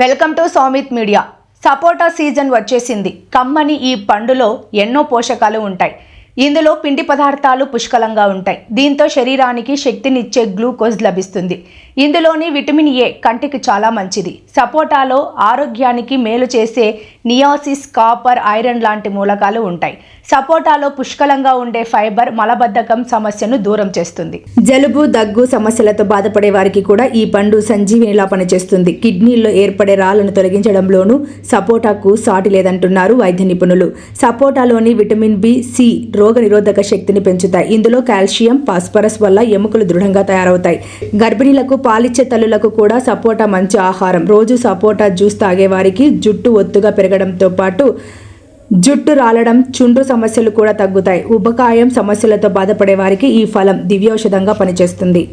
Welcome to Soumith media. Sapota season వచ్చేసింది. కమ్మని ఈ పండులో ఎన్నో పోషకాలు ఉంటాయి. ఇందులో పిండి పదార్థాలు పుష్కలంగా ఉంటాయి. దీంతో శరీరానికి శక్తినిచ్చే గ్లూకోజ్ లభిస్తుంది. ఇందులోని విటమిన్ ఏ కంటికి చాలా మంచిది. సపోటాలో ఆరోగ్యానికి మేలు చేసే నియాసిస్, కాపర్, ఐరన్ లాంటి మూలకాలు ఉంటాయి. సపోటాలో పుష్కలంగా ఉండే ఫైబర్ మలబద్ధకం సమస్యను దూరం చేస్తుంది. జలుబు, దగ్గు సమస్యలతో బాధపడే వారికి కూడా ఈ పండు సంజీవినిలా పనిచేస్తుంది. కిడ్నీల్లో ఏర్పడే రాళ్లను తొలగించడంలోనూ సపోటాకు సాటి లేదంటున్నారు వైద్య నిపుణులు. సపోటాలోని విటమిన్ బి, సి రోగ నిరోధక శక్తిని పెంచుతాయి. ఇందులో కాల్షియం, ఫాస్ఫరస్ వల్ల ఎముకలు దృఢంగా తయారవుతాయి. గర్భిణీలకు, పాలిచ్చే తల్లులకు కూడా సపోటా మంచి ఆహారం. రోజు సపోటా జ్యూస్ తాగే వారికి జుట్టు ఒత్తుగా పెరగడంతో పాటు జుట్టు రాలడం, చుండ్రు సమస్యలు కూడా తగ్గుతాయి. ఉబకాయం సమస్యలతో బాధపడే వారికి ఈ ఫలం దివ్యౌషధంగా పనిచేస్తుంది.